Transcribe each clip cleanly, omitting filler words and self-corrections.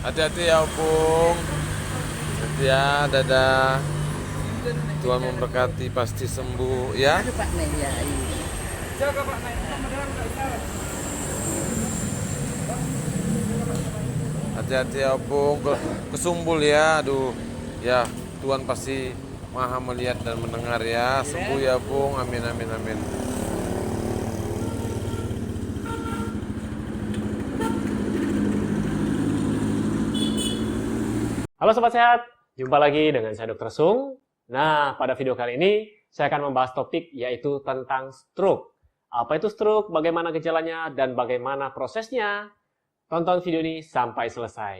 Hati-hati ya Opung. Hati ya, dadah. Tuhan memberkati, pasti sembuh ya. Aduh Pak Neng ya. Jaga Pak Neng. Hati-hati ya Opung, kesumbul ya. Aduh, ya Tuhan pasti maha melihat dan mendengar ya. Sembuh ya Opung, amin amin amin. Halo Sobat Sehat, jumpa lagi dengan saya Dr. Sung. Nah, pada video kali ini saya akan membahas topik yaitu tentang stroke. Apa itu stroke, bagaimana gejalanya, dan bagaimana prosesnya? Tonton video ini sampai selesai.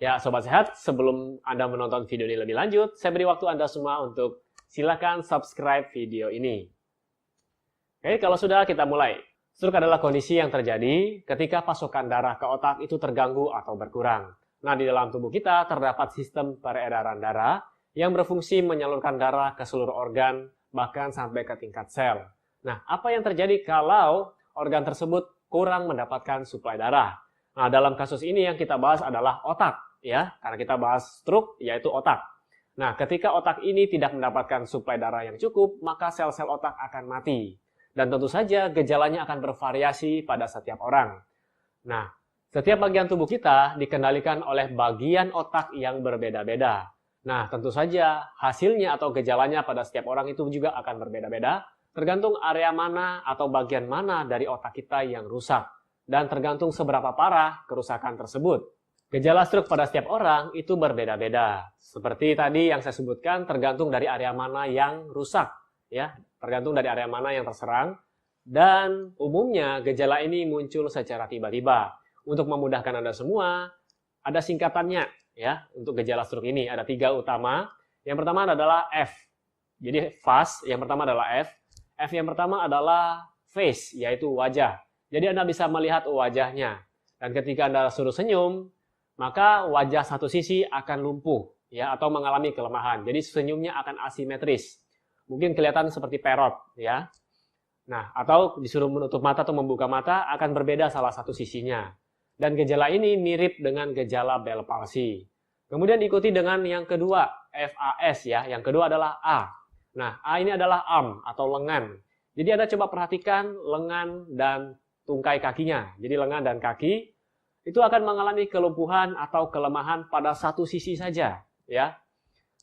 Ya, Sobat Sehat, sebelum Anda menonton video ini lebih lanjut, saya beri waktu Anda semua untuk silakan subscribe video ini. Oke, kalau sudah kita mulai. Stroke adalah kondisi yang terjadi ketika pasokan darah ke otak itu terganggu atau berkurang. Nah, di dalam tubuh kita terdapat sistem peredaran darah yang berfungsi menyalurkan darah ke seluruh organ, bahkan sampai ke tingkat sel. Nah, apa yang terjadi kalau organ tersebut kurang mendapatkan suplai darah? Nah, dalam kasus ini yang kita bahas adalah otak, ya, karena kita bahas stroke yaitu otak. Nah, ketika otak ini tidak mendapatkan suplai darah yang cukup, maka sel-sel otak akan mati. Dan tentu saja gejalanya akan bervariasi pada setiap orang. Nah, setiap bagian tubuh kita dikendalikan oleh bagian otak yang berbeda-beda. Nah, tentu saja hasilnya atau gejalanya pada setiap orang itu juga akan berbeda-beda, tergantung area mana atau bagian mana dari otak kita yang rusak, dan tergantung seberapa parah kerusakan tersebut. Gejala stroke pada setiap orang itu berbeda-beda. Seperti tadi yang saya sebutkan, tergantung dari area mana yang rusak, ya, tergantung dari area mana yang terserang. Dan umumnya gejala ini muncul secara tiba-tiba. Untuk memudahkan Anda semua, ada singkatannya, ya, untuk gejala stroke ini ada 3 utama. Yang pertama adalah F. Jadi FAS, yang pertama adalah F. F yang pertama adalah face, yaitu wajah. Jadi Anda bisa melihat wajahnya. Dan ketika Anda suruh senyum, maka wajah satu sisi akan lumpuh, ya, atau mengalami kelemahan. Jadi senyumnya akan asimetris. Mungkin kelihatan seperti perot, ya. Nah, atau disuruh menutup mata atau membuka mata akan berbeda salah satu sisinya. Dan gejala ini mirip dengan gejala Bell palsy. Kemudian diikuti dengan yang kedua, FAS, ya. Yang kedua adalah A. Nah, A ini adalah arm atau lengan. Jadi Anda coba perhatikan lengan dan tungkai kakinya. Jadi lengan dan kaki itu akan mengalami kelumpuhan atau kelemahan pada satu sisi saja, ya.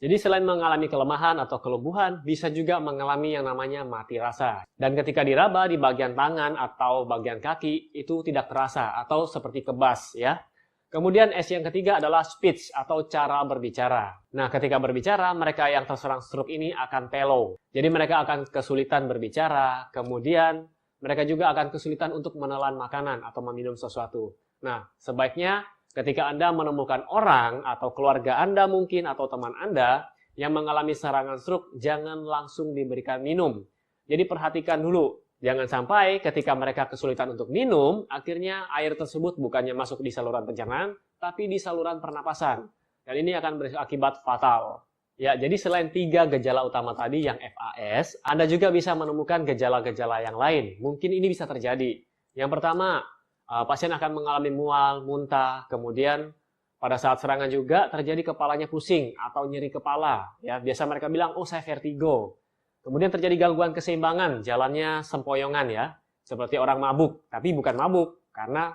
Jadi selain mengalami kelemahan atau kelumpuhan, bisa juga mengalami yang namanya mati rasa. Dan ketika diraba di bagian tangan atau bagian kaki, itu tidak terasa atau seperti kebas, ya. Kemudian S yang ketiga adalah speech atau cara berbicara. Nah, ketika berbicara, mereka yang terserang stroke ini akan telo. Jadi mereka akan kesulitan berbicara, kemudian mereka juga akan kesulitan untuk menelan makanan atau meminum sesuatu. Nah, sebaiknya ketika Anda menemukan orang atau keluarga Anda mungkin atau teman Anda yang mengalami serangan stroke, jangan langsung diberikan minum. Jadi perhatikan dulu, jangan sampai ketika mereka kesulitan untuk minum, akhirnya air tersebut bukannya masuk di saluran pencernaan, tapi di saluran pernapasan. Dan ini akan berakibat fatal. Ya, jadi selain 3 gejala utama tadi yang FAS, Anda juga bisa menemukan gejala-gejala yang lain. Mungkin ini bisa terjadi. Yang pertama, pasien akan mengalami mual, muntah, kemudian pada saat serangan juga terjadi kepalanya pusing atau nyeri kepala. Ya, biasa mereka bilang, oh saya vertigo. Kemudian terjadi gangguan keseimbangan, jalannya sempoyongan ya, seperti orang mabuk. Tapi bukan mabuk, karena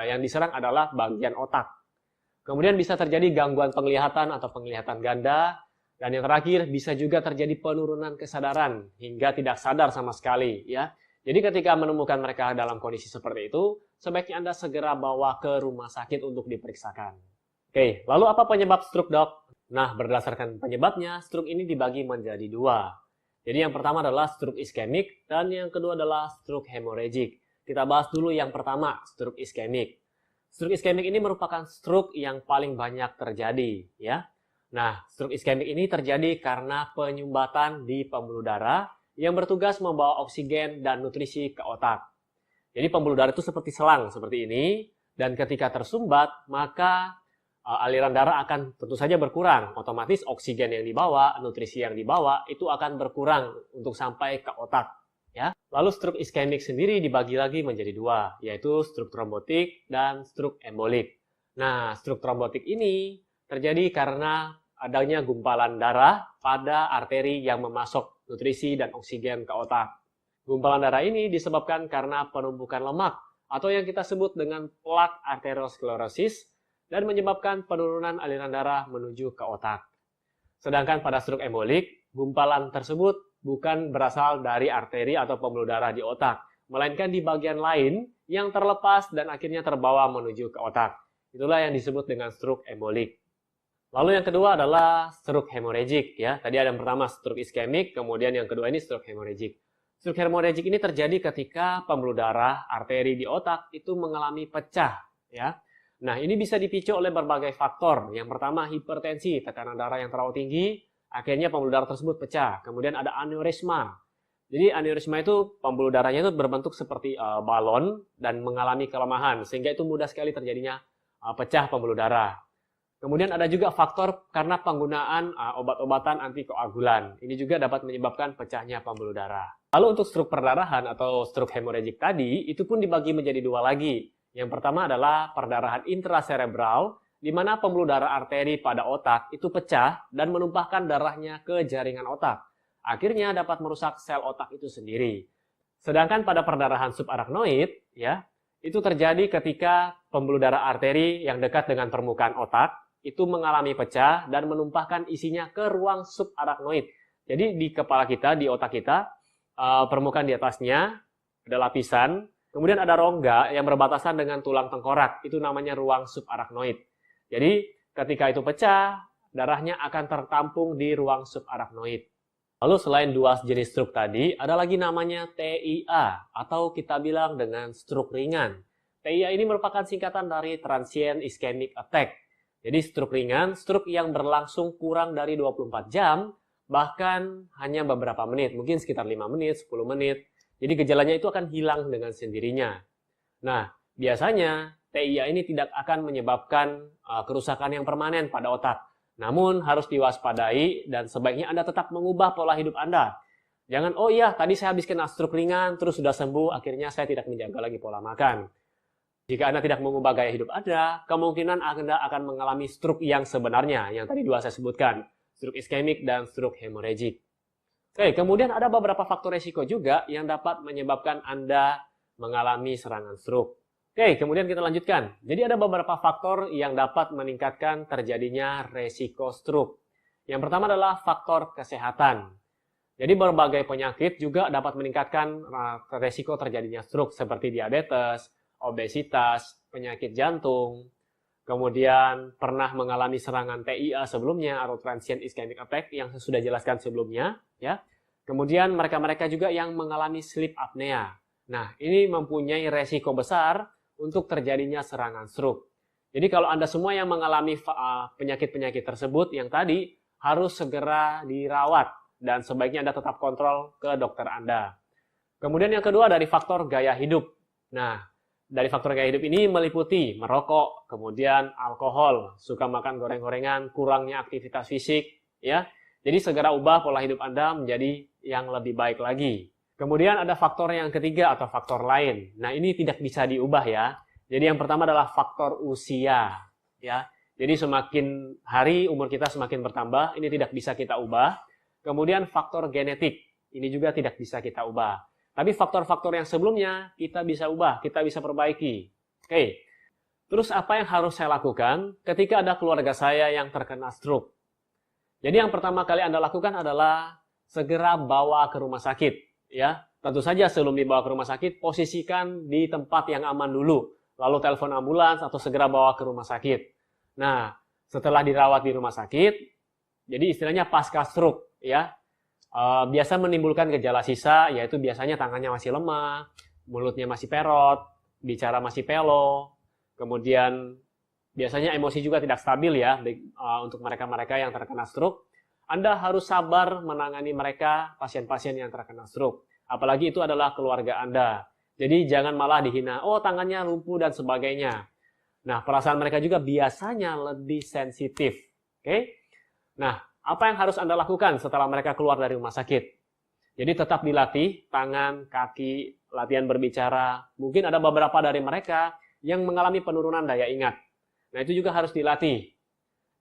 yang diserang adalah bagian otak. Kemudian bisa terjadi gangguan penglihatan atau penglihatan ganda. Dan yang terakhir, bisa juga terjadi penurunan kesadaran hingga tidak sadar sama sekali. Ya. Jadi ketika menemukan mereka dalam kondisi seperti itu, sebaiknya Anda segera bawa ke rumah sakit untuk diperiksakan. Oke, lalu apa penyebab stroke, dok? Nah, berdasarkan penyebabnya, stroke ini dibagi menjadi 2. Jadi yang pertama adalah stroke iskemik dan yang kedua adalah stroke hemorrhagic. Kita bahas dulu yang pertama, stroke iskemik. Stroke iskemik ini merupakan stroke yang paling banyak terjadi, ya. Nah, stroke iskemik ini terjadi karena penyumbatan di pembuluh darah yang bertugas membawa oksigen dan nutrisi ke otak. Jadi pembuluh darah itu seperti selang seperti ini, dan ketika tersumbat, maka aliran darah akan tentu saja berkurang. Otomatis oksigen yang dibawa, nutrisi yang dibawa itu akan berkurang untuk sampai ke otak. Ya. Lalu stroke iskemik sendiri dibagi lagi menjadi dua, yaitu stroke trombotik dan stroke embolik. Nah, stroke trombotik ini terjadi karena adanya gumpalan darah pada arteri yang memasok nutrisi dan oksigen ke otak. Gumpalan darah ini disebabkan karena penumpukan lemak atau yang kita sebut dengan plak arteriosklerosis dan menyebabkan penurunan aliran darah menuju ke otak. Sedangkan pada stroke embolik, gumpalan tersebut bukan berasal dari arteri atau pembuluh darah di otak, melainkan di bagian lain yang terlepas dan akhirnya terbawa menuju ke otak. Itulah yang disebut dengan stroke embolik. Lalu yang kedua adalah stroke hemorrhagic ya. Tadi ada yang pertama stroke iskemik, kemudian yang kedua ini stroke hemorrhagic. Stroke hemorrhagic ini terjadi ketika pembuluh darah arteri di otak itu mengalami pecah ya. Nah, ini bisa dipicu oleh berbagai faktor. Yang pertama hipertensi, tekanan darah yang terlalu tinggi, akhirnya pembuluh darah tersebut pecah. Kemudian ada aneurisma. Jadi aneurisma itu pembuluh darahnya itu berbentuk seperti balon dan mengalami kelemahan sehingga itu mudah sekali terjadinya pecah pembuluh darah. Kemudian ada juga faktor karena penggunaan obat-obatan antikoagulan. Ini juga dapat menyebabkan pecahnya pembuluh darah. Lalu untuk stroke perdarahan atau stroke hemorrhagic tadi, itu pun dibagi menjadi dua lagi. Yang pertama adalah perdarahan intracerebral, di mana pembuluh darah arteri pada otak itu pecah dan menumpahkan darahnya ke jaringan otak. Akhirnya dapat merusak sel otak itu sendiri. Sedangkan pada perdarahan subarachnoid, ya, itu terjadi ketika pembuluh darah arteri yang dekat dengan permukaan otak itu mengalami pecah dan menumpahkan isinya ke ruang subarachnoid. Jadi di kepala kita, di otak kita, permukaan di atasnya ada lapisan, kemudian ada rongga yang berbatasan dengan tulang tengkorak, itu namanya ruang subarachnoid. Jadi ketika itu pecah, darahnya akan tertampung di ruang subarachnoid. Lalu selain dua jenis stroke tadi, ada lagi namanya TIA atau kita bilang dengan stroke ringan. TIA ini merupakan singkatan dari Transient Ischemic Attack. Jadi stroke ringan, stroke yang berlangsung kurang dari 24 jam, bahkan hanya beberapa menit, mungkin sekitar 5 menit, 10 menit. Jadi gejalanya itu akan hilang dengan sendirinya. Nah, biasanya TIA ini tidak akan menyebabkan kerusakan yang permanen pada otak. Namun harus diwaspadai dan sebaiknya Anda tetap mengubah pola hidup Anda. Jangan, oh iya tadi saya habis kena stroke ringan, terus sudah sembuh, akhirnya saya tidak menjaga lagi pola makan. Jika Anda tidak mengubah gaya hidup Anda, kemungkinan Anda akan mengalami stroke yang sebenarnya, yang tadi dua saya sebutkan. Stroke iskemik dan stroke hemorrhagic. Oke, kemudian ada beberapa faktor resiko juga yang dapat menyebabkan Anda mengalami serangan stroke. Oke, kemudian kita lanjutkan. Jadi ada beberapa faktor yang dapat meningkatkan terjadinya resiko stroke. Yang pertama adalah faktor kesehatan. Jadi berbagai penyakit juga dapat meningkatkan resiko terjadinya stroke seperti diabetes, obesitas, penyakit jantung, kemudian pernah mengalami serangan TIA sebelumnya atau Transient Ischemic Attack yang saya sudah jelaskan sebelumnya, ya. Kemudian mereka-mereka juga yang mengalami sleep apnea. Nah, ini mempunyai resiko besar untuk terjadinya serangan stroke. Jadi kalau Anda semua yang mengalami penyakit-penyakit tersebut yang tadi harus segera dirawat dan sebaiknya Anda tetap kontrol ke dokter Anda. Kemudian yang kedua dari faktor gaya hidup. Nah, dari faktor gaya hidup ini meliputi merokok, kemudian alkohol, suka makan goreng-gorengan, kurangnya aktivitas fisik, ya. Jadi segera ubah pola hidup Anda menjadi yang lebih baik lagi. Kemudian ada faktor yang ketiga atau faktor lain. Nah, ini tidak bisa diubah ya. Jadi yang pertama adalah faktor usia, ya. Jadi semakin hari umur kita semakin bertambah, ini tidak bisa kita ubah. Kemudian faktor genetik, ini juga tidak bisa kita ubah. Tapi faktor-faktor yang sebelumnya kita bisa ubah, kita bisa perbaiki. Oke. Terus apa yang harus saya lakukan ketika ada keluarga saya yang terkena stroke? Jadi yang pertama kali Anda lakukan adalah segera bawa ke rumah sakit, ya. Tentu saja sebelum dibawa ke rumah sakit, posisikan di tempat yang aman dulu. Lalu telepon ambulans atau segera bawa ke rumah sakit. Nah, setelah dirawat di rumah sakit, jadi istilahnya pasca stroke, ya. Biasa menimbulkan gejala sisa, yaitu biasanya tangannya masih lemah, mulutnya masih perot, bicara masih pelo, kemudian biasanya emosi juga tidak stabil ya untuk mereka-mereka yang terkena stroke. Anda harus sabar menangani mereka, pasien-pasien yang terkena stroke. Apalagi itu adalah keluarga Anda. Jadi jangan malah dihina, oh tangannya lumpuh dan sebagainya. Nah, perasaan mereka juga biasanya lebih sensitif. Oke? Nah, apa yang harus Anda lakukan setelah mereka keluar dari rumah sakit? Jadi tetap dilatih, tangan, kaki, latihan berbicara. Mungkin ada beberapa dari mereka yang mengalami penurunan daya ingat. Nah, itu juga harus dilatih.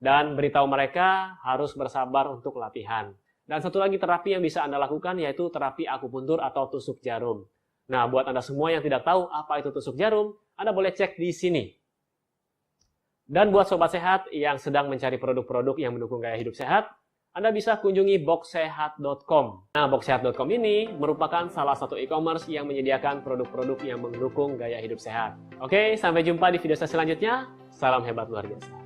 Dan beritahu mereka harus bersabar untuk latihan. Dan satu lagi terapi yang bisa Anda lakukan yaitu terapi akupuntur atau tusuk jarum. Nah, buat Anda semua yang tidak tahu apa itu tusuk jarum, Anda boleh cek di sini. Dan buat sobat sehat yang sedang mencari produk-produk yang mendukung gaya hidup sehat, Anda bisa kunjungi boxsehat.com. Nah, boxsehat.com ini merupakan salah satu e-commerce yang menyediakan produk-produk yang mendukung gaya hidup sehat. Oke, sampai jumpa di video saya selanjutnya. Salam hebat luar biasa.